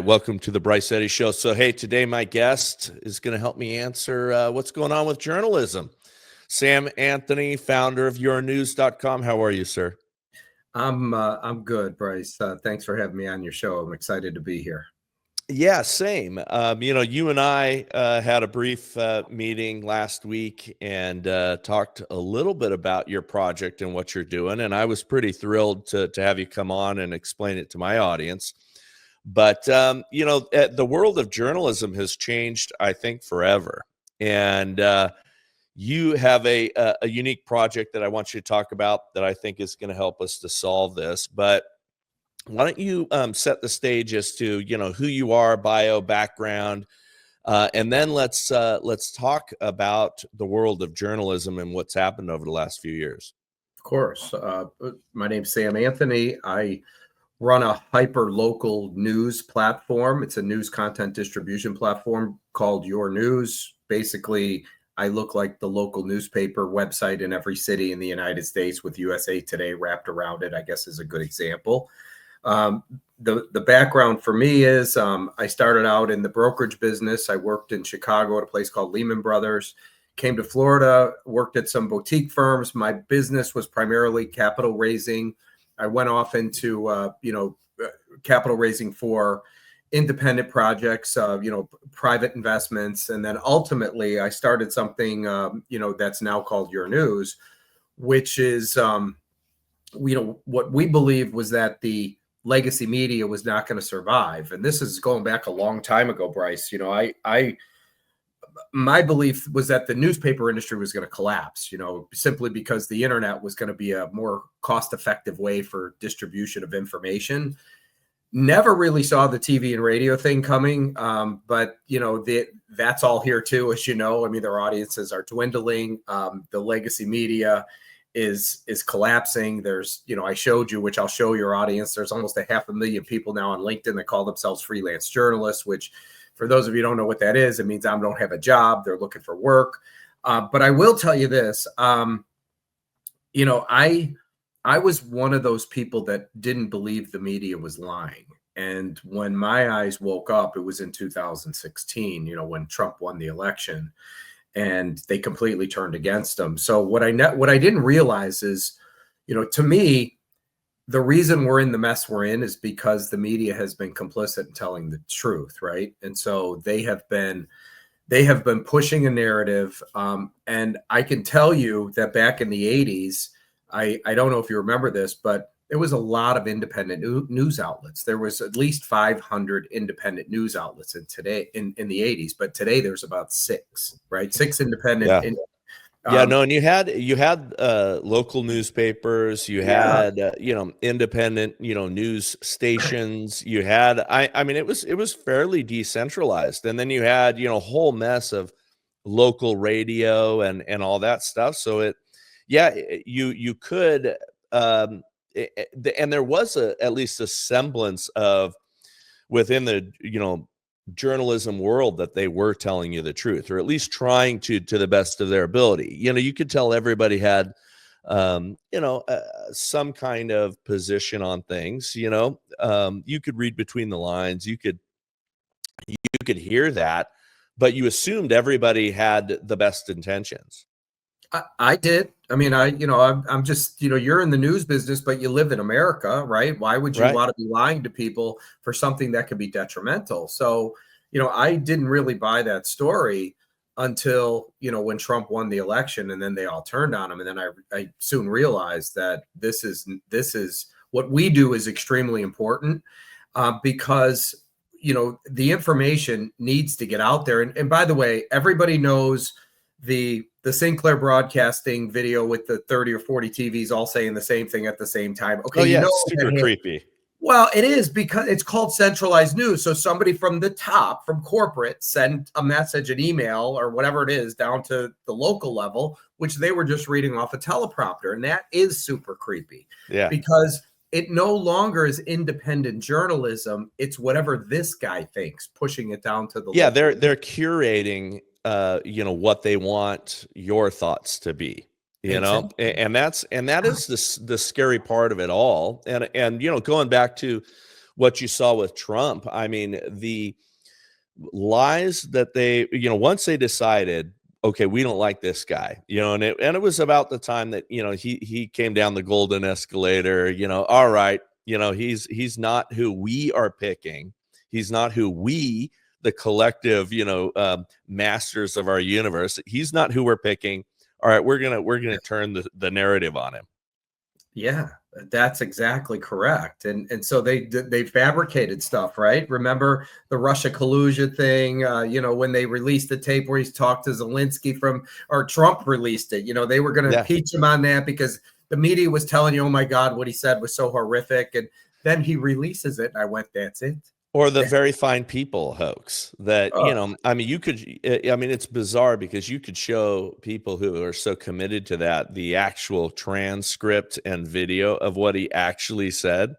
right, welcome to the Bryce Eddy Show. So, hey, today my guest is going to help me answer what's going on with journalism. Sam Anthony, founder of YourNews.com. How are you, sir? I'm good, Bryce. Thanks for having me on your show. I'm excited to be here. Yeah, same. You and I had a brief meeting last week and talked a little bit about your project and what you're doing. And I was pretty thrilled to have you come on and explain it to my audience. But, the world of journalism has changed, I think, forever. And you have a unique project that I want you to talk about that I think is going to help us to solve this. But why don't you set the stage as to, who you are, bio, background, and then let's talk about the world of journalism and what's happened over the last few years. Of course. My name's Sam Anthony. I run a hyper-local news platform. It's a news content distribution platform called YourNews. Basically, I look like the local newspaper website in every city in the United States with USA Today wrapped around it, I guess is a good example. The background for me is I started out in the brokerage business. I worked in Chicago at a place called Lehman Brothers, came to Florida, worked at some boutique firms. My business was primarily capital raising. I went off into, capital raising for independent projects, private investments. And then ultimately I started something, that's now called YourNews, which is, what we believed was that the legacy media was not going to survive. And this is going back a long time ago, Bryce. My belief was that the newspaper industry was going to collapse, simply because the internet was going to be a more cost-effective way for distribution of information. Never really saw the TV and radio thing coming. But that's all here too, as you know. I mean, their audiences are dwindling. The legacy media is collapsing. There's, I showed you, which I'll show your audience, there's almost 500,000 people now on LinkedIn that call themselves freelance journalists, which for those of you who don't know what that is, it means I don't have a job. They're looking for work. But I will tell you this, I was one of those people that didn't believe the media was lying. And when my eyes woke up, it was in 2016, when Trump won the election. And they completely turned against him. So what I didn't realize is, to me, the reason we're in the mess we're in is because the media has been complicit in telling the truth, right? And so they have been pushing a narrative. And I can tell you that back in the 80s, I don't know if you remember this, but there was a lot of independent news outlets. There was at least 500 independent news outlets in the 80s, but today there's about 6, right? 6 independent. Yeah. And you had local newspapers, you had independent news stations. You had I mean it was fairly decentralized, and then you had a whole mess of local radio and all that stuff. So you could. And there was at least a semblance of within the journalism world that they were telling you the truth, or at least trying to the best of their ability. You could tell everybody had some kind of position on things. You could read between the lines, you could hear that, but you assumed everybody had the best intentions. I did. I mean, I'm just, you're in the news business, but you live in America, right? Why would you want to be lying to people for something that could be detrimental? So, I didn't really buy that story until, when Trump won the election, and then they all turned on him. And then I soon realized that this is what we do is extremely important because, the information needs to get out there. And by the way, everybody knows the Sinclair Broadcasting video with the 30 or 40 TVs all saying the same thing at the same time. Okay, super creepy. Well, it is because it's called centralized news. So somebody from the top, from corporate, sent a message, an email, or whatever it is, down to the local level, which they were just reading off a teleprompter, and that is super creepy. Yeah, because it no longer is independent journalism. It's whatever this guy thinks, pushing it down to the local. They're curating what they want your thoughts to be, exactly. and that is the scary part of it all. And going back to what you saw with Trump. I mean, the lies that they, once they decided, okay, we don't like this guy, and it was about the time that, he came down the golden escalator, all right, he's not who we are picking. He's not who we, the collective, masters of our universe. He's not who we're picking. All right, we're gonna turn the narrative on him. Yeah, that's exactly correct. And so they fabricated stuff, right? Remember the Russia collusion thing, when they released the tape where he's talked to Zelensky or Trump released it, they were going to impeach him on that because the media was telling you, oh my God, what he said was so horrific. And then he releases it. And I went, that's it. Or the very fine people hoax that, I mean, it's bizarre because you could show people who are so committed to that, the actual transcript and video of what he actually said.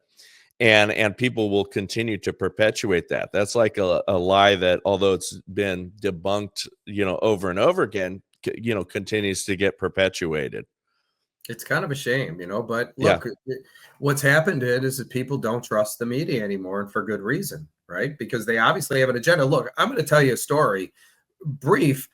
And people will continue to perpetuate that. That's like a lie that, although it's been debunked, over and over again, continues to get perpetuated. It's kind of a shame, but look, what's happened is that people don't trust the media anymore, and for good reason, right? Because they obviously have an agenda. Look, I'm going to tell you a story, brief.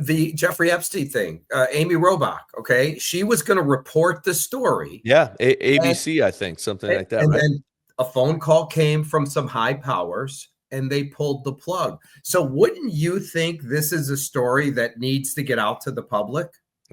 The Jeffrey Epstein thing, Amy Robach, okay? She was going to report the story. Yeah, ABC, I think, something like that, and right? then a phone call came from some high powers, and they pulled the plug. So wouldn't you think this is a story that needs to get out to the public?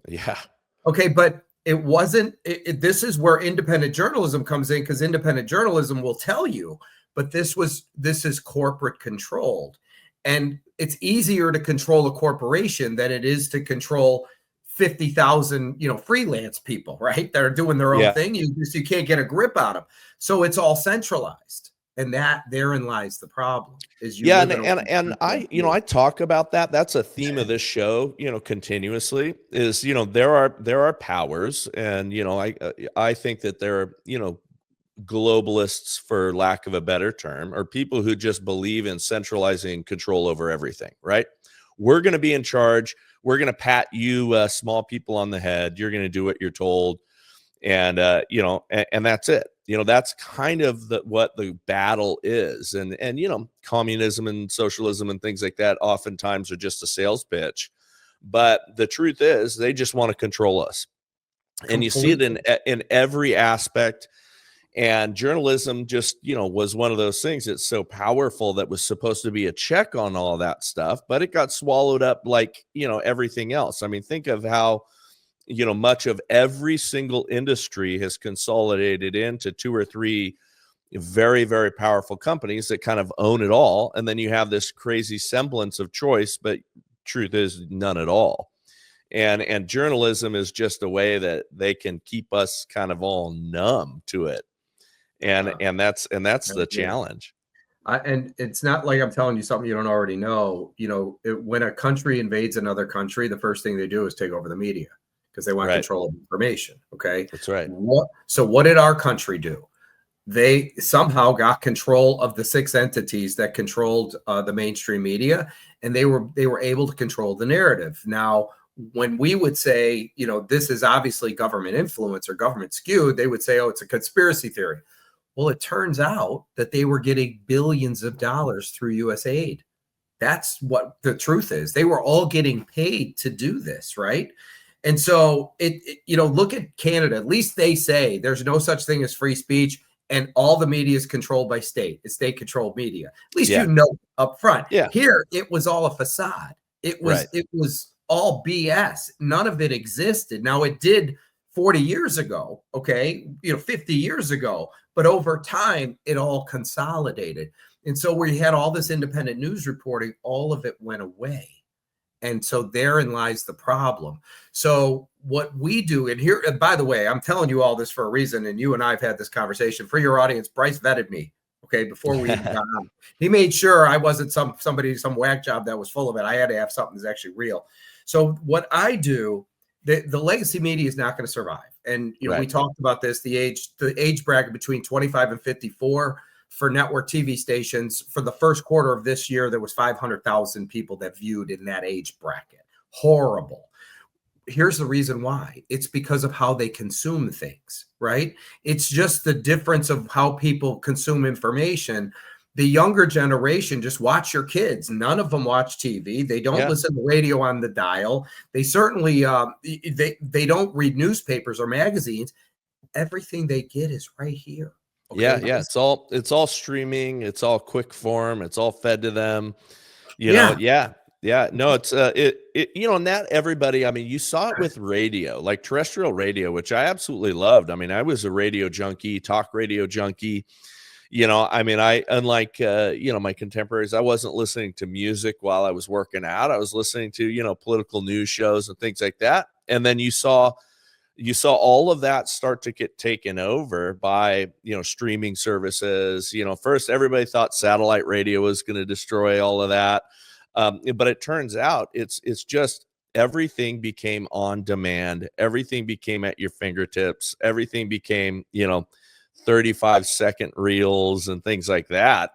Yeah. Okay, but it wasn't. This is where independent journalism comes in, because independent journalism will tell you, but this is corporate controlled, and it's easier to control a corporation than it is to control 50,000, freelance people, right? That are doing their own thing. You can't get a grip on them. So it's all centralized. And therein lies the problem. And I talk about that. That's a theme of this show, continuously is, there are powers, and, I think that there are, globalists, for lack of a better term, or people who just believe in centralizing control over everything, right? We're going to be in charge. We're going to pat you small people on the head. You're going to do what you're told. And, and that's it. That's kind of what the battle is. And, communism and socialism and things like that oftentimes are just a sales pitch. But the truth is they just want to control us. And you see it in every aspect. And journalism just, was one of those things. It's so powerful that was supposed to be a check on all that stuff, but it got swallowed up like, everything else. I mean, think of how, much of every single industry has consolidated into 2 or 3 very, very powerful companies that kind of own it all. And then you have this crazy semblance of choice, but truth is none at all. And journalism is just a way that they can keep us kind of all numb to it. And that's the challenge. And it's not like I'm telling you something you don't already know. When a country invades another country, the first thing they do is take over the media because they want control of information. Okay. That's right. So what did our country do? They somehow got control of the 6 entities that controlled the mainstream media, and they were able to control the narrative. Now, when we would say, this is obviously government influence or government skewed, they would say, oh, it's a conspiracy theory. Well, it turns out that they were getting billions of dollars through U.S. aid. That's what the truth is. They were all getting paid to do this, right? And so look at Canada. At least they say there's no such thing as free speech, and all the media is controlled by state. It's state-controlled media. At least up front. Yeah. Here, it was all a facade. It was all BS. None of it existed. Now, it did 40 years ago, okay, 50 years ago, but over time, it all consolidated. And so we had all this independent news reporting, all of it went away. And so therein lies the problem. So what we do, and here, and by the way, I'm telling you all this for a reason, and you and I have had this conversation. For your audience, Bryce vetted me, okay, before we even got on. He made sure I wasn't some whack job that was full of it. I had to have something that's actually real. So what I do, the legacy media is not going to survive. And we talked about this, the age bracket between 25 and 54 for network TV stations. For the first quarter of this year, there was 500,000 people that viewed in that age bracket. Horrible. here's the reason why. It's because of how they consume things, right? It's just the difference of how people consume information. The younger generation, just watch your kids. None of them watch TV. They don't Yeah. listen to radio on the dial. They certainly they don't read newspapers or magazines. Everything they get is right here. Yeah, Okay. yeah. It's all streaming. It's all quick form. It's all fed to them. Yeah. Yeah. No, it's not everybody. I mean, you saw it with radio, like terrestrial radio, which I absolutely loved. I mean, I was a radio junkie, talk radio junkie. I mean, unlike my contemporaries, I wasn't listening to music while I was working out. I was listening to, political news shows and things like that. And then you saw all of that start to get taken over by streaming services. First everybody thought satellite radio was going to destroy all of that, but it turns out it's just everything became on demand. Everything became at your fingertips. Everything became 35-second reels and things like that.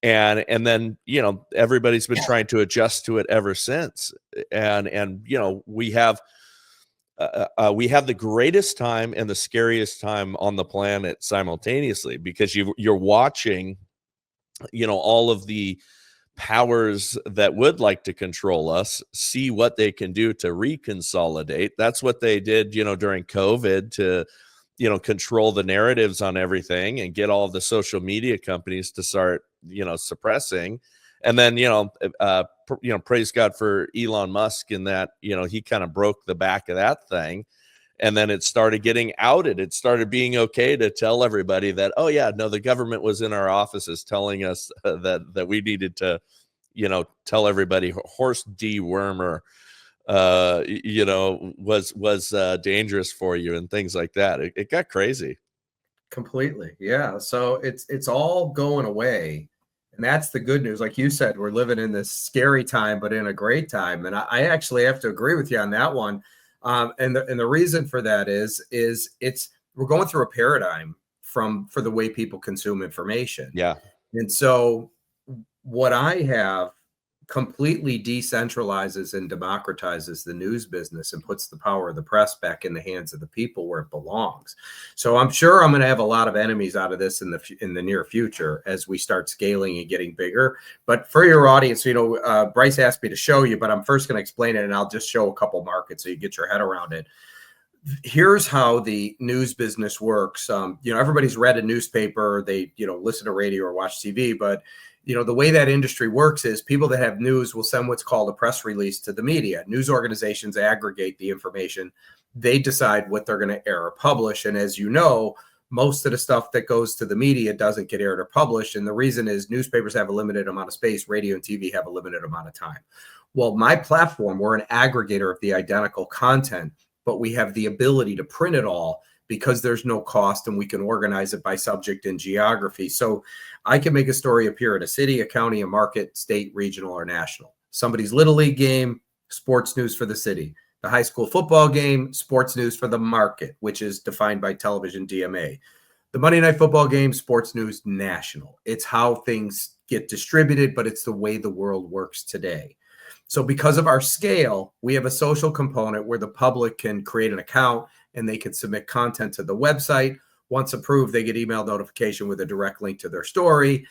And then everybody's been trying to adjust to it ever since. And we have the greatest time and the scariest time on the planet simultaneously, because you're watching, all of the powers that would like to control us see what they can do to reconsolidate. That's what they did, during COVID, to, control the narratives on everything and get all of the social media companies to start, suppressing. And then, praise God for Elon Musk in that, he kind of broke the back of that thing. And then it started getting outed. It started being okay to tell everybody that, oh yeah, no, the government was in our offices telling us that we needed to, tell everybody horse dewormer, was dangerous for you and things like that. It got crazy. Completely. Yeah. So it's all going away. And that's the good news. Like you said, we're living in this scary time, but in a great time. And I actually have to agree with you on that one. And the reason for that is we're going through a paradigm for the way people consume information. Yeah. And so what I have completely decentralizes and democratizes the news business and puts the power of the press back in the hands of the people where it belongs. So I'm sure I'm going to have a lot of enemies out of this in the near future as we start scaling and getting bigger. But for your audience, Bryce asked me to show you, but I'm first going to explain it, and I'll just show a couple markets so you get your head around it. Here's how the news business works. Everybody's read a newspaper, they listen to radio or watch TV, but the way that industry works is people that have news will send what's called a press release to the media. News organizations aggregate the information. They decide what they're going to air or publish. And as you know, most of the stuff that goes to the media doesn't get aired or published. And the reason is newspapers have a limited amount of space. Radio and TV have a limited amount of time. Well, my platform, we're an aggregator of the identical content, but we have the ability to print it all because there's no cost, and we can organize it by subject and geography. So I can make a story appear at a city, a county, a market, state, regional, or national. Somebody's little league game, sports news for the city. The high school football game, sports news for the market, which is defined by television DMA. The Monday night football game, sports news national. It's how things get distributed, but it's the way the world works today. So because of our scale, we have a social component where the public can create an account and they can submit content to the website. Once approved, they get email notification with a direct link to their story.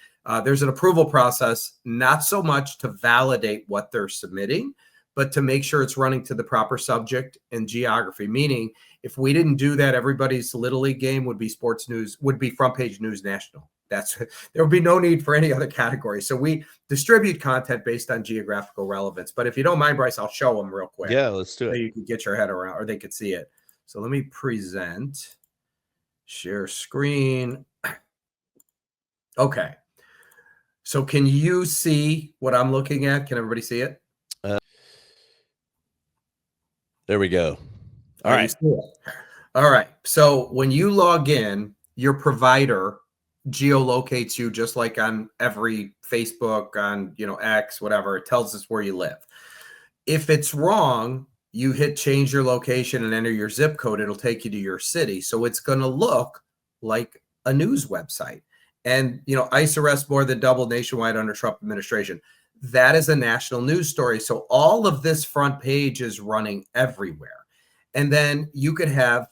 There's an approval process, not so much to validate what they're submitting, but to make sure it's running to the proper subject and geography. Meaning, if we didn't do that, everybody's little league game would be sports news, would be front page news national. There would be no need for any other category. So we distribute content based on geographical relevance. But if you don't mind, Bryce, I'll show them real quick. Yeah, let's do it. So you can get your head around, or they could see it. So let me present, share screen. Okay. So can you see what I'm looking at? Can everybody see it? There we go. All right. All right. So when you log in, your provider geolocates you just like on every Facebook, on X, whatever. It tells us where you live. If it's wrong, you hit change your location and enter your zip code. It'll take you to your city. So it's going to look like a news website. And ICE arrests more than doubled nationwide under Trump administration. That is a national news story. So all of this front page is running everywhere. And then you could have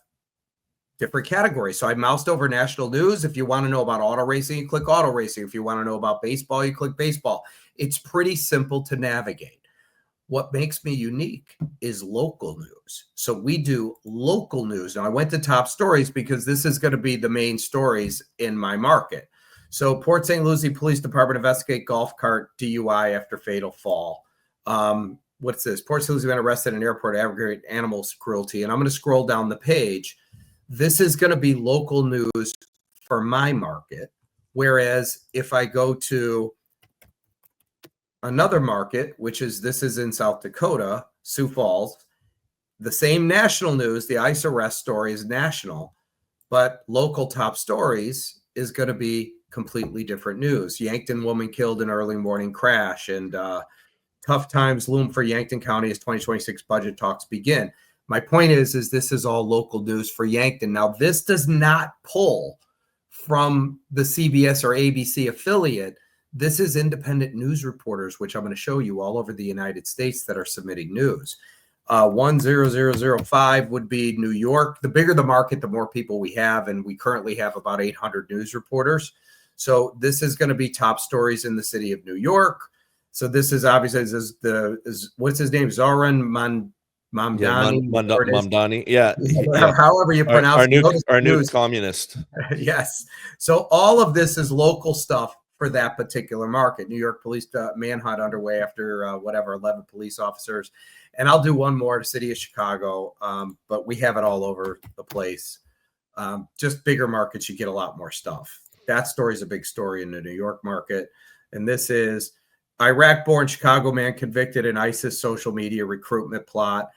different categories. So I moused over national news. If you want to know about auto racing, you click auto racing. If you want to know about baseball, you click baseball. It's pretty simple to navigate. What makes me unique is local news. So we do local news. Now I went to top stories because this is going to be the main stories in my market. So Port St. Lucie Police Department investigate golf cart DUI after fatal fall. What's this? Port St. Lucie man arrested in airport aggregate animal cruelty. And I'm going to scroll down the page. This is going to be local news for my market. Whereas if I go to another market, which is this is in South Dakota, Sioux Falls, the same national news, the ICE arrest story is national, but local top stories is going to be completely different news. Yankton woman killed in early morning crash, and tough times loom for Yankton County as 2026 budget talks begin. My point is this is all local news for Yankton. Now, this does not pull from the CBS or ABC affiliate. This is independent news reporters, which I'm going to show you all over the United States that are submitting news. 10005 would be New York. The bigger the market, the more people we have, and we currently have about 800 news reporters. So this is going to be top stories in the city of New York. So this is obviously what's his name? Zoran Mamdani. Mamdani. Yeah. However you pronounce our new communist. Yes. So all of this is local stuff for that particular market. New York police manhunt underway after 11 police officers. And I'll do one more to city of Chicago. But we have it all over the place. Just bigger markets, you get a lot more stuff. That story is a big story in the New York market. And this is Iraq-born Chicago man convicted in ISIS social media recruitment plot.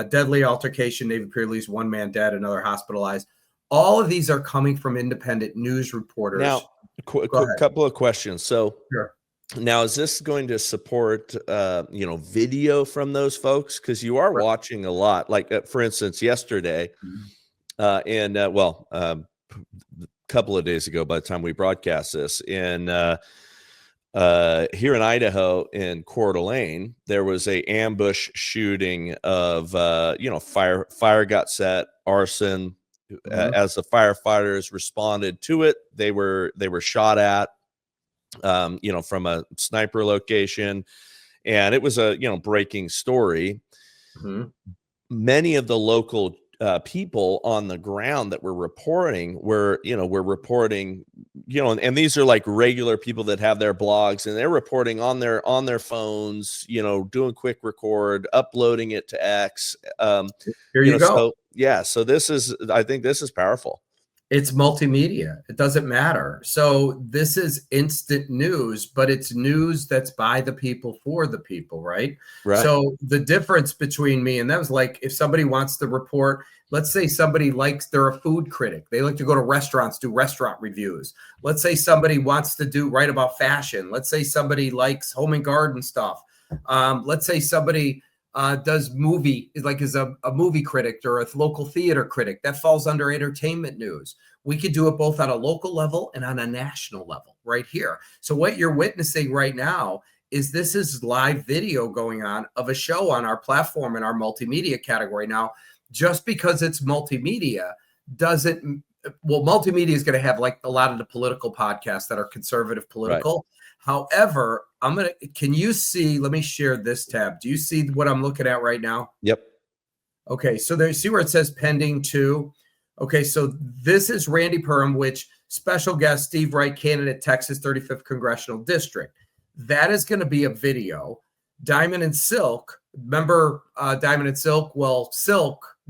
Deadly altercation, Navy pier leaves one man dead, another hospitalized. All of these are coming from independent news reporters. Now, a couple of questions. So sure. Now, is this going to support, video from those folks? Because you are watching a lot. Like, for instance, yesterday, a couple of days ago, by the time we broadcast this, here in Idaho, in Coeur d'Alene, there was a ambush shooting of, fire got set, arson. As the firefighters responded to it, they were shot at, from a sniper location, and it was a, breaking story. Many of the local people on the ground that were reporting and these are like regular people that have their blogs, and they're reporting on their phones, doing quick record, uploading it to X. Here you go. So I think this is powerful. It's multimedia. It doesn't matter. So this is instant news, but it's news that's by the people for the people, right? So the difference between me and them is like if somebody wants to report, let's say somebody they're a food critic. They like to go to restaurants, do restaurant reviews. Let's say somebody wants to write about fashion. Let's say somebody likes home and garden stuff. Let's say somebody does movie, is a movie critic or a local theater critic. That falls under entertainment news. We could do it both on a local level and on a national level right here. So what you're witnessing right now is this is live video going on of a show on our platform in our multimedia category. Now, just because it's multimedia multimedia is going to have like a lot of the political podcasts that are conservative political. However, can you see, let me share this tab. Do you see what I'm looking at right now? Yep. Okay. So there, see where it says pending to. Okay. So this is Randy Perham, which special guest Steve Wright, candidate, Texas 35th Congressional District. That is going to be a video. Diamond and Silk. Remember Diamond and Silk? Well,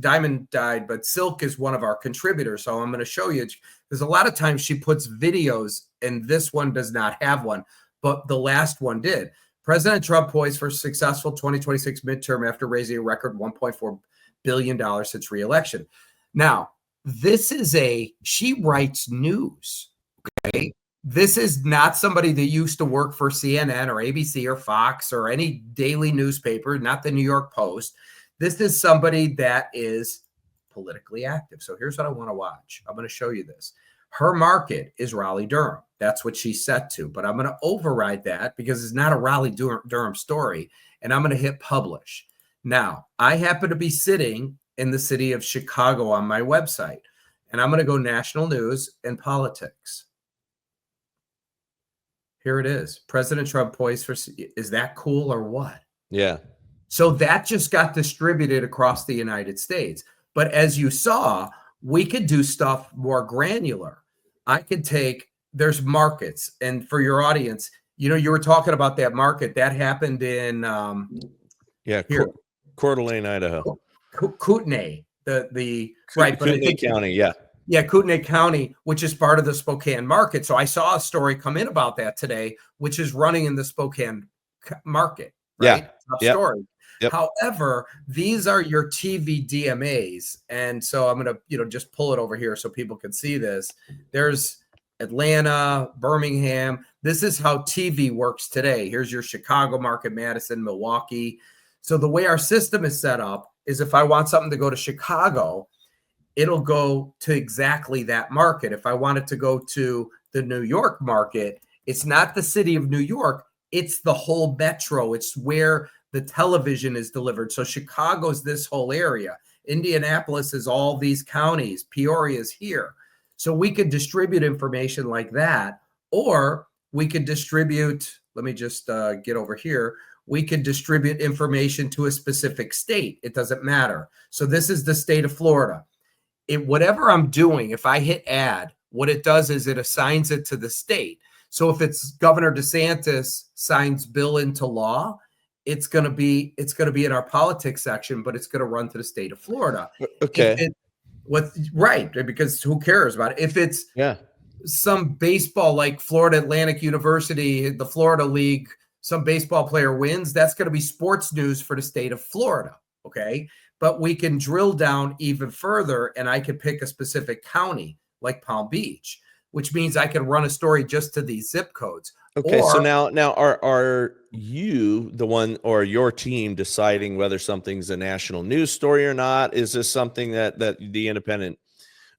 Diamond died, but Silk is one of our contributors. So I'm going to show you. There's a lot of times she puts videos, and this one does not have one, but the last one did. President Trump poised for successful 2026 midterm after raising a record $1.4 billion since re-election. Now, she writes news, okay? This is not somebody that used to work for CNN or ABC or Fox or any daily newspaper, not the New York Post. This is somebody that is politically active. So here's what I want to watch. I'm going to show you this. Her market is Raleigh-Durham. That's what she's set to. But I'm going to override that because it's not a Raleigh-Durham story. And I'm going to hit publish. Now, I happen to be sitting in the city of Chicago on my website. And I'm going to go national news and politics. Here it is. President Trump poised for, is that cool or what? Yeah. So that just got distributed across the United States. But as you saw, we could do stuff more granular. I could take, there's markets. And for your audience, you know, you were talking about that market that happened in Coeur d'Alene, Idaho. Kootenai, right, but I think County, yeah. Yeah, Kootenai County, which is part of the Spokane market. So I saw a story come in about that today, which is running in the Spokane market, right? Yeah. Top Yep. story. Yep. However, these are your TV DMAs. And so I'm going to, you know, just pull it over here so people can see this. There's Atlanta, Birmingham. This is how TV works today. Here's your Chicago market, Madison, Milwaukee. So the way our system is set up is if I want something to go to Chicago, it'll go to exactly that market. If I wanted to go to the New York market, it's not the city of New York, it's the whole metro. It's where the television is delivered. So Chicago's this whole area. Indianapolis is all these counties. Peoria is here. So we could distribute information like that, or we could distribute, let me just get over here. We could distribute information to a specific state. It doesn't matter. So this is the state of Florida. Whatever I'm doing, if I hit add, what it does is it assigns it to the state. So if it's Governor DeSantis signs bill into law, it's going to be in our politics section, but it's going to run to the state of Florida. Okay. Right, because who cares about it? If it's some baseball like Florida Atlantic University, the Florida League, some baseball player wins, that's going to be sports news for the state of Florida. Okay. But we can drill down even further, and I could pick a specific county like Palm Beach, which means I can run a story just to these zip codes. Okay, so now are you the one or your team deciding whether something's a national news story or not? Is this something that the independent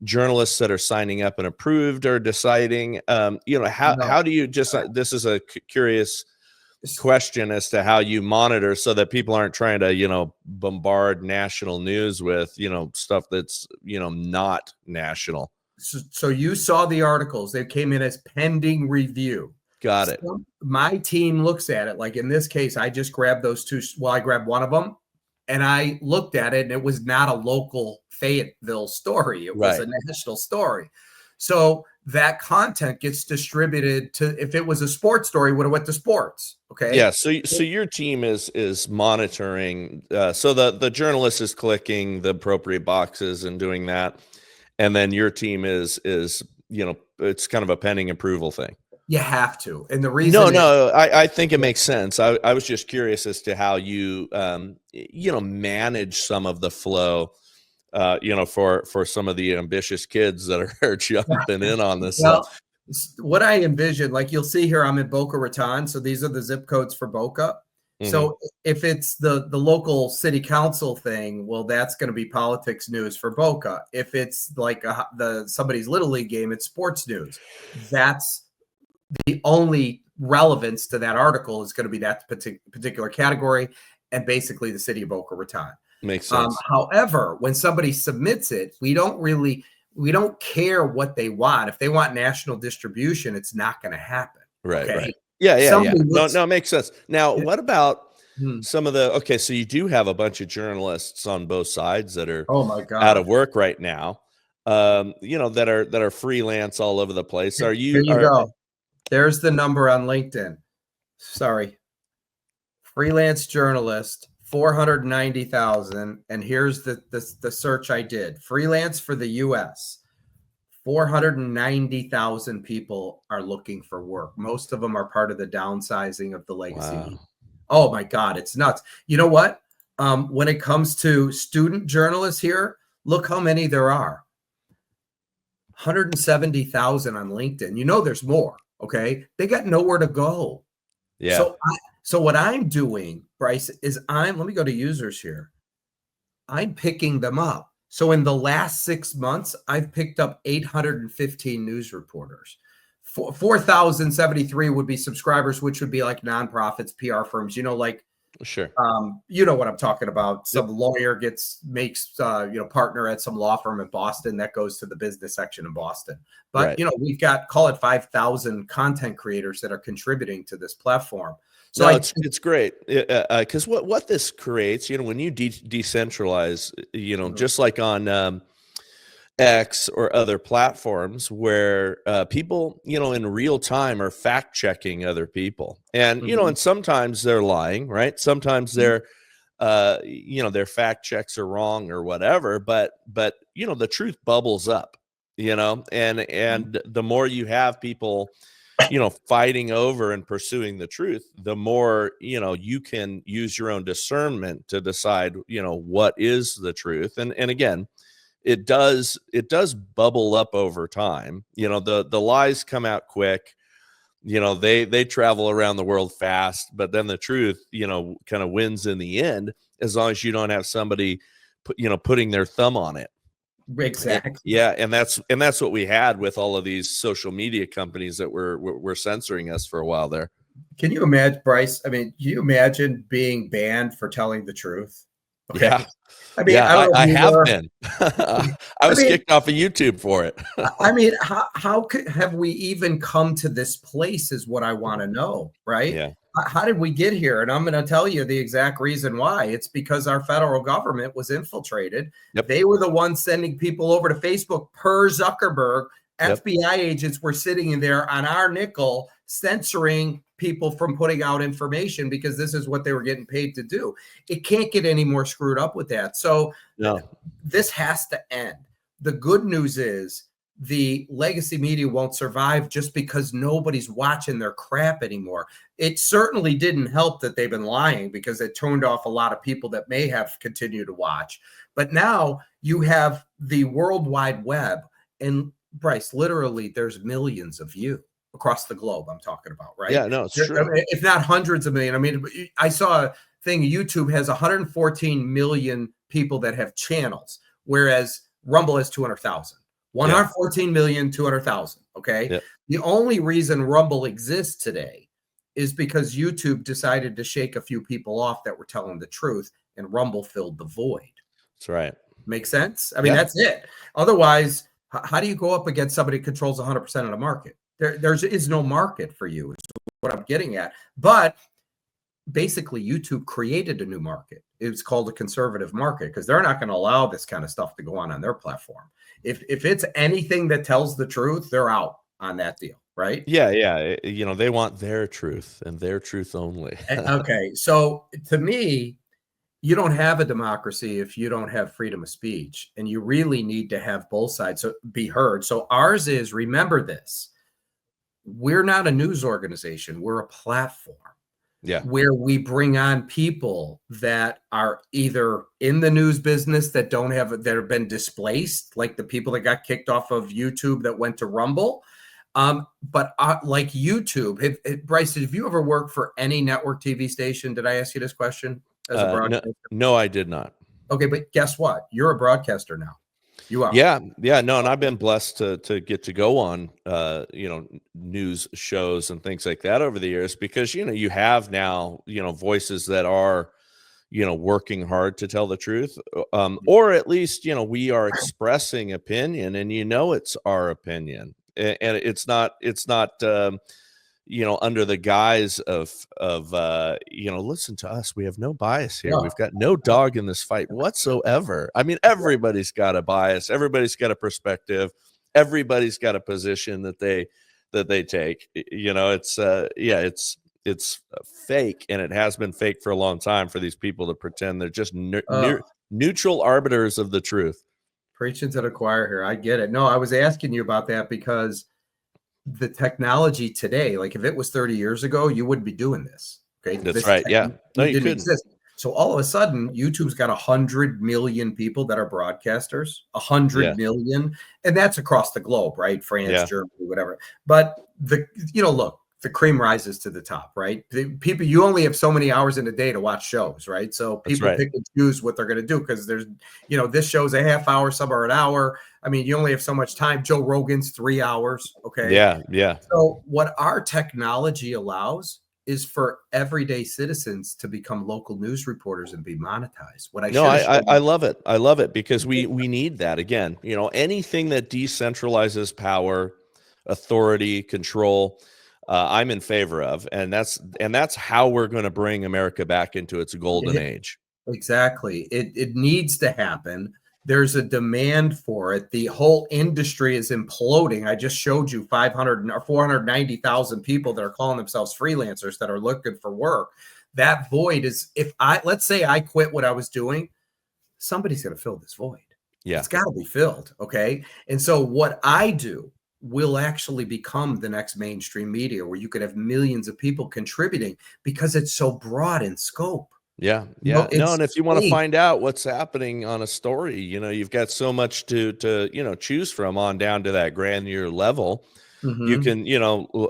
journalists that are signing up and approved are deciding? You know, how do you just? This is a curious question as to how you monitor so that people aren't trying to, you know, bombard national news with, you know, stuff that's, you know, not national. So you saw the articles. They came in as pending review. Got it. So my team looks at it. Like in this case, I just grabbed those two. Well, I grabbed one of them and I looked at it, and it was not a local Fayetteville story. It was a national story. So that content gets distributed to, if it was a sports story, would have went to sports. Okay. Yeah. So your team is monitoring. So the journalist is clicking the appropriate boxes and doing that. And then your team is, you know, it's kind of a pending approval thing. You have to. And the reason I think it makes sense. I was just curious as to how you, you know, manage some of the flow, you know, for some of the ambitious kids that are jumping in on this. Well, what I envision, like you'll see here, I'm in Boca Raton. So these are the zip codes for Boca. Mm-hmm. So if it's the local city council thing, well, that's going to be politics news for Boca. If it's like somebody's Little League game, it's sports news. That's the only relevance to that article is going to be that particular category and basically the city of Boca Raton. Makes sense. However, when somebody submits it, we don't care what they want. If they want national distribution, it's not going to happen. Right. Okay? Right. Yeah. No, it makes sense. Now, what about some of the, so you do have a bunch of journalists on both sides that are out of work right now, you know, that are freelance all over the place. Are you? There you go. There's the number on LinkedIn. Sorry. Freelance journalist, 490,000. And here's the search I did. Freelance for the US. 490,000 people are looking for work. Most of them are part of the downsizing of the legacy. Wow. Oh my God, it's nuts. You know what? When it comes to student journalists here, look how many there are. 170,000 on LinkedIn. You know, there's more. Okay. They got nowhere to go. Yeah. So what I'm doing, Bryce, is let me go to users here. I'm picking them up. So in the last 6 months, I've picked up 815 news reporters. 4,073 would be subscribers, which would be like nonprofits, PR firms, you know, like Sure. You know what I'm talking about. Some lawyer makes partner at some law firm in Boston that goes to the business section in Boston. But Right. we've got, call it 5,000 content creators that are contributing to this platform. So No, it's great, because what this creates, when you decentralize, just like on X or other platforms where people, in real time are fact checking other people, and and sometimes they're lying, right? Sometimes they're their fact checks are wrong or whatever, but the truth bubbles up, and the more you have people fighting over and pursuing the truth, the more you can use your own discernment to decide what is the truth. And again, it does bubble up over time. The lies come out quick. They travel around the world fast, but then the truth kind of wins in the end, as long as you don't have somebody putting their thumb on it. Exactly. Yeah, and that's what we had with all of these social media companies that were censoring us for a while there. Can you imagine, Bryce? I mean, can you imagine being banned for telling the truth? Okay. Yeah. I mean, I have been. I was kicked off of YouTube for it. I mean, how have we even come to this place is what I want to know, right? Yeah. How did we get here? And I'm going to tell you the exact reason why. It's because our federal government was infiltrated. Yep. They were the ones sending people over to Facebook per Zuckerberg. Yep. FBI agents were sitting in there on our nickel, censoring people from putting out information because this is what they were getting paid to do. It can't get any more screwed up with that. So this has to end. The good news is the legacy media won't survive just because nobody's watching their crap anymore. It certainly didn't help that they've been lying, because it turned off a lot of people that may have continued to watch. But now you have the World Wide Web, and Bryce, literally there's millions of you across the globe I'm talking about, right? Yeah, no, it's true. If not hundreds of million. I mean, I saw a thing, YouTube has 114 million people that have channels, whereas Rumble has 200,000. 114 million, 200,000. Okay. Yep. The only reason Rumble exists today is because YouTube decided to shake a few people off that were telling the truth, and Rumble filled the void. That's right. Make sense? I mean, that's it. Otherwise, how do you go up against somebody who controls 100% of the market? There is no market for you, is what I'm getting at. But basically, YouTube created a new market. It's called a conservative market, because they're not going to allow this kind of stuff to go on their platform. If it's anything that tells the truth, they're out on that deal, right? Yeah. They want their truth and their truth only. Okay. So to me, you don't have a democracy if you don't have freedom of speech, and you really need to have both sides be heard. So ours is, remember this, we're not a news organization. We're a platform. Yeah. Where we bring on people that are either in the news business that have been displaced, like the people that got kicked off of YouTube that went to Rumble. But like YouTube, Bryce, have you ever worked for any network TV station? Did I ask you this question as a broadcaster? No, I did not. Okay, but guess what? You're a broadcaster now. You are. Yeah. No, and I've been blessed to get to go on, news shows and things like that over the years, because, you have now, voices that are, working hard to tell the truth, or at least, we are expressing opinion, and, it's our opinion, and it's not, under the guise of, listen to us. We have no bias here. No. We've got no dog in this fight whatsoever. I mean, everybody's got a bias. Everybody's got a perspective. Everybody's got a position that they take. It's fake, and it has been fake for a long time for these people to pretend they're just neutral arbiters of the truth. Preaching to the choir here. I get it. No, I was asking you about that because the technology today, like if it was 30 years ago, you wouldn't be doing this. Okay. That's right. Yeah. No, you couldn't. Exist. So all of a sudden, YouTube's got 100 million people that are broadcasters, 100 million. And that's across the globe, right? France, Germany, whatever. But look, the cream rises to the top, right? People, you only have so many hours in a day to watch shows, right? So people pick and choose what they're going to do, because there's, this show's a half hour, some are an hour. I mean, you only have so much time. Joe Rogan's 3 hours. Okay. Yeah. So what our technology allows is for everyday citizens to become local news reporters and be monetized. What I No, should have shown I you. love it. I love it because we need that. Again, anything that decentralizes power, authority, control, I'm in favor of, and that's how we're going to bring America back into its golden age. Exactly. It needs to happen. There's a demand for it. The whole industry is imploding. I just showed you 500 or 490,000 people that are calling themselves freelancers that are looking for work. That void is, let's say I quit what I was doing, somebody's going to fill this void. Yeah. It's got to be filled. Okay. And so what I do will actually become the next mainstream media where you could have millions of people contributing because it's so broad in scope. Yeah. No, No, it's and if you want to safe. find out what's happening on a story, you've got so much to choose from on down to that granular level. You Mhm.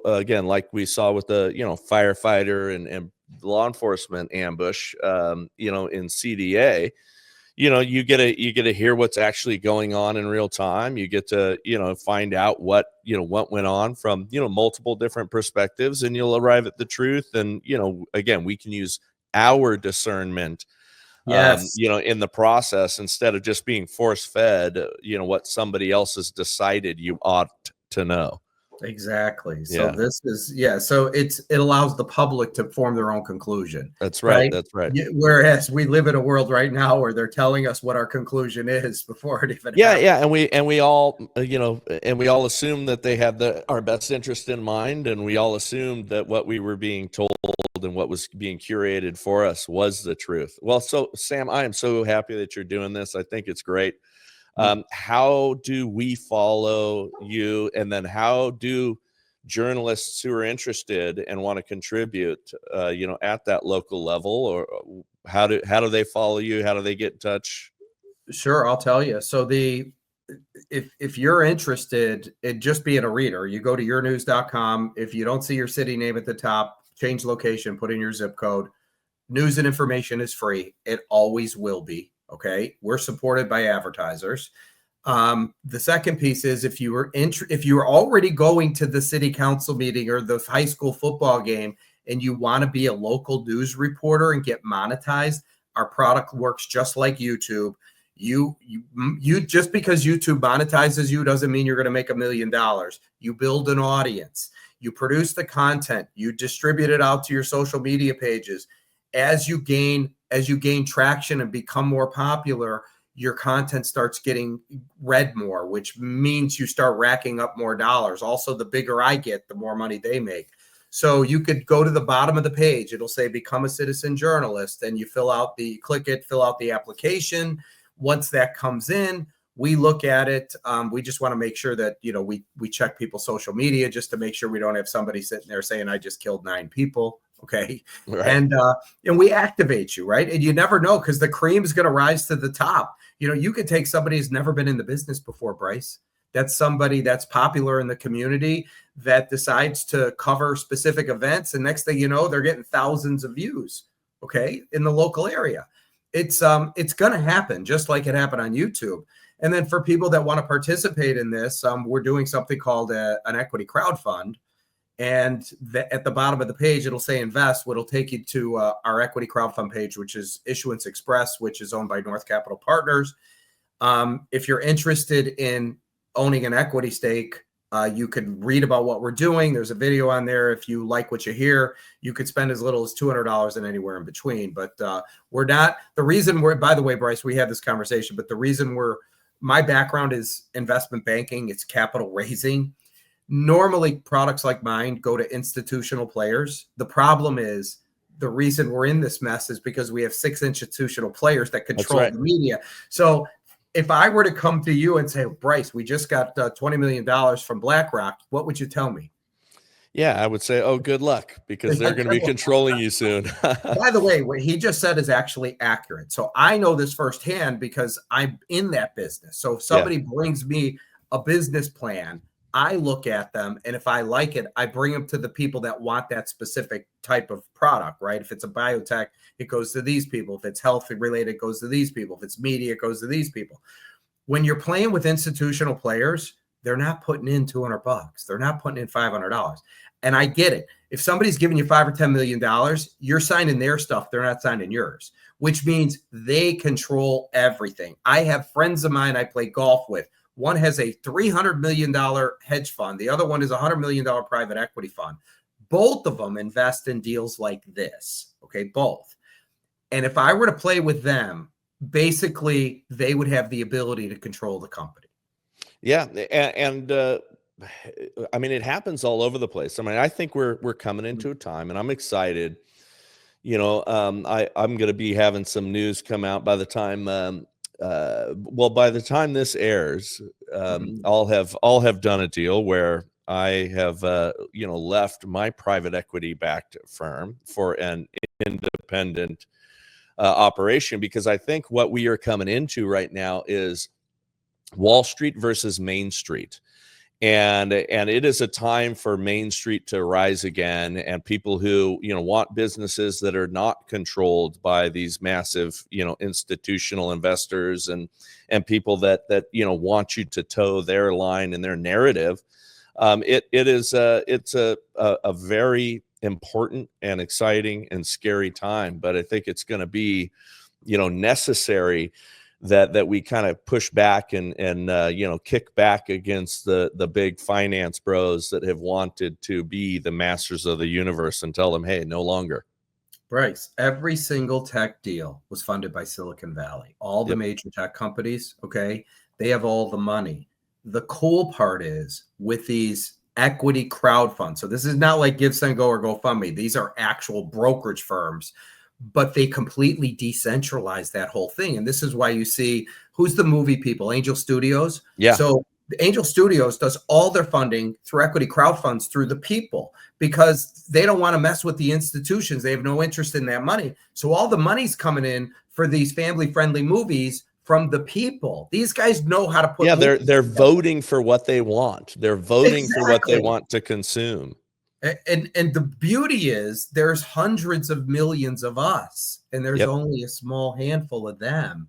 can, again, like we saw with the, firefighter and law enforcement ambush, in CDA, you get to hear what's actually going on in real time. You get to, find out what went on from, multiple different perspectives, and you'll arrive at the truth. And, again, we can use our discernment, Yes, in the process instead of just being force fed, what somebody else has decided you ought to know. exactly. So Yeah, this is, so it allows the public to form their own conclusion, that's right. right? That's right. Whereas we live in a world right now where they're telling us what our conclusion is before it even Yeah, happens. yeah, and we all, and we all assume that they had our best interest in mind, and we all assumed that what we were being told and what was being curated for us was the truth. Well, so Sam, I am so happy that you're doing this. I think it's great. How do we follow you, and then how do journalists who are interested and want to contribute, at that local level, or how do they follow you? How do they get in touch? Sure, I'll tell you. So if you're interested in just being a reader, you go to yournews.com. If you don't see your city name at the top, change location, put in your zip code. News and information is free. It always will be. Okay. We're supported by advertisers. The second piece is if you were already going to the city council meeting or the high school football game and you want to be a local news reporter and get monetized, our product works just like YouTube. You just because YouTube monetizes you doesn't mean you're going to make $1 million. You build an audience, you produce the content, you distribute it out to your social media pages. As you gain traction and become more popular, your content starts getting read more, which means you start racking up more dollars. Also, the bigger I get, the more money they make. So you could go to the bottom of the page. It'll say become a citizen journalist, and you fill out the application. Once that comes in, we look at it. We just want to make sure that, we check people's social media just to make sure we don't have somebody sitting there saying, I just killed 9 people. Okay. Right. And we activate you, right? And you never know, because the cream is going to rise to the top. You could take somebody who's never been in the business before, Bryce. That's somebody that's popular in the community that decides to cover specific events. And next thing you know, they're getting thousands of views, okay, in the local area. It's going to happen just like it happened on YouTube. And then for people that want to participate in this, we're doing something called an equity crowd fund. And at the bottom of the page, it'll say invest, which will take you to our equity crowdfund page, which is Issuance Express, which is owned by North Capital Partners. If you're interested in owning an equity stake, you could read about what we're doing. There's a video on there. If you like what you hear, you could spend as little as $200 and anywhere in between. But we're not, the reason we're, by the way, Bryce, we had this conversation, but the reason my background is investment banking, it's capital raising. Normally, products like mine go to institutional players. The problem is the reason we're in this mess is because we have 6 institutional players that control the media. So if I were to come to you and say, Bryce, we just got $20 million from BlackRock, what would you tell me? Yeah, I would say, oh, good luck, because they're going to be controlling you soon. By the way, what he just said is actually accurate. So I know this firsthand because I'm in that business. So if somebody brings me a business plan, I look at them, and if I like it, I bring them to the people that want that specific type of product, right? If it's a biotech, it goes to these people. If it's health related, it goes to these people. If it's media, it goes to these people. When you're playing with institutional players, they're not putting in $200. They're not putting in $500. And I get it. If somebody's giving you $5 or $10 million, you're signing their stuff. They're not signing yours, which means they control everything. I have friends of mine I play golf with. One has a $300 million hedge fund. The other one is a $100 million private equity fund. Both of them invest in deals like this. Okay, both. And if I were to play with them, basically they would have the ability to control the company. Yeah, and I mean, it happens all over the place. I mean, I think we're coming into a time, and I'm excited. You know, I'm going to be having some news come out by the time. Well, by the time this airs, I'll have done a deal where I have left my private equity backed firm for an independent operation, because I think what we are coming into right now is Wall Street versus Main Street. And it is a time for Main Street to rise again, and people who, want businesses that are not controlled by these massive, institutional investors and people that want you to toe their line and their narrative. It's a very important and exciting and scary time, but I think it's going to be, necessary that we kind of push back and kick back against the big finance bros that have wanted to be the masters of the universe and tell them, hey, no longer. Bryce, every single tech deal was funded by Silicon Valley. All the major tech companies, okay, they have all the money. The cool part is with these equity crowd funds. So this is not like Give, Send, Go or GoFundMe. These are actual brokerage firms, but they completely decentralize that whole thing. And this is why you see, who's the movie people? Angel Studios. Yeah. So Angel Studios does all their funding through equity crowd funds through the people, because they don't want to mess with the institutions. They have no interest in that money. So all the money's coming in for these family-friendly movies from the people. These guys know how to put. Yeah, they're voting for what they want. They're voting for what they want to consume. And the beauty is there's hundreds of millions of us, and there's only a small handful of them,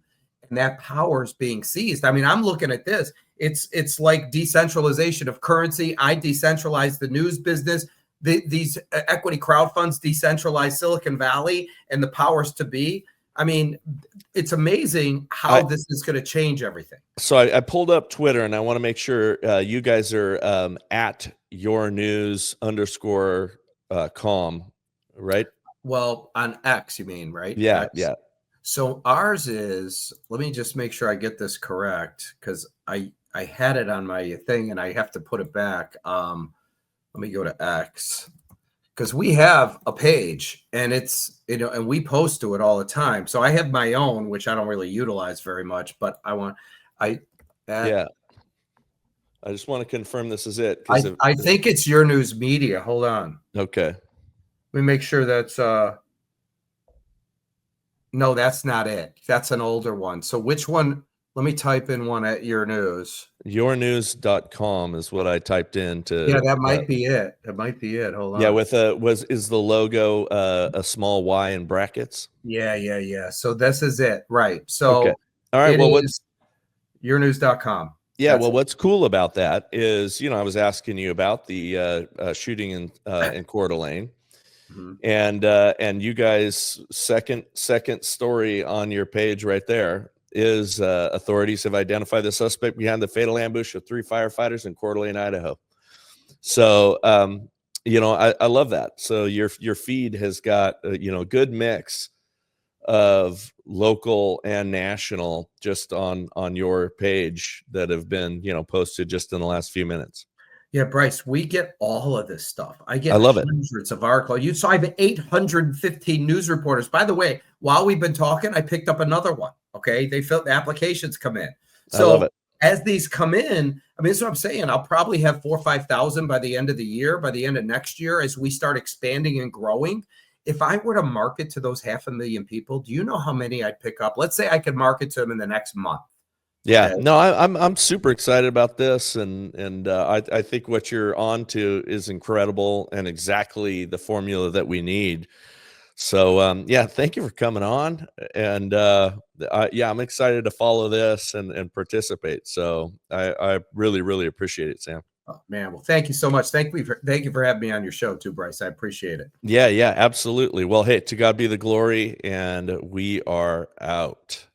and that power is being seized. I mean, I'm looking at this. It's like decentralization of currency. I decentralize the news business. These equity crowd funds decentralize Silicon Valley and the powers to be. I mean, it's amazing how this is going to change everything. So I pulled up Twitter, and I want to make sure you guys are at YourNews _com, right? Well, on X, you mean, right? Yeah, X. yeah. So ours is, let me just make sure I get this correct, because I had it on my thing and I have to put it back. Let me go to X, because we have a page, and it's, and we post to it all the time. So I have my own, which I don't really utilize very much, but I just want to confirm this is it. I think it's YourNews Media. Hold on. Okay. Let me make sure that's no, that's not it. That's an older one. So which one? Let me type in one at YourNews. YourNews.com is what I typed in to. Yeah, that might be it. That might be it. Hold on. Yeah, is the logo a small Y in brackets? Yeah. So this is it, right? So okay. All right. Well, what's YourNews.com? Yeah. Well, what's cool about that is, I was asking you about the shooting in Coeur d'Alene. And you guys, second story on your page right there is authorities have identified the suspect behind the fatal ambush of 3 firefighters in Coeur d'Alene, Idaho. So, I love that. So your feed has got a good mix of local and national just on your page that have been posted just in the last few minutes. Yeah, Bryce, we get all of this stuff. I love hundreds of articles. So I have 815 news reporters. By the way, while we've been talking, I picked up another one. Okay, they filled the applications come in. So I love it. As these come in, I mean, that's what I'm saying. I'll probably have 4,000 or 5,000 by the end of the year, by the end of next year, as we start expanding and growing. If I were to market to those 500,000 people, do you know how many I'd pick up? Let's say I could market to them in the next month. Yeah, no, I'm super excited about this, and I think what you're on to is incredible and exactly the formula that we need. So thank you for coming on, and I'm excited to follow this and participate. So I really appreciate it, Sam. Oh, man, well, thank you so much. Thank you for having me on your show too, Bryce. I appreciate it. Yeah, absolutely. Well, hey, to God be the glory, and we are out.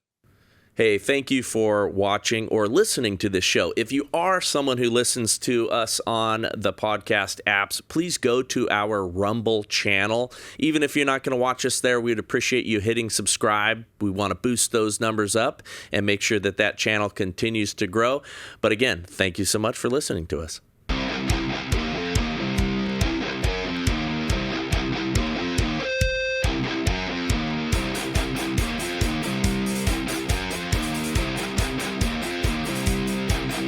Hey, thank you for watching or listening to this show. If you are someone who listens to us on the podcast apps, please go to our Rumble channel. Even if you're not going to watch us there, we'd appreciate you hitting subscribe. We want to boost those numbers up and make sure that that channel continues to grow. But again, thank you so much for listening to us.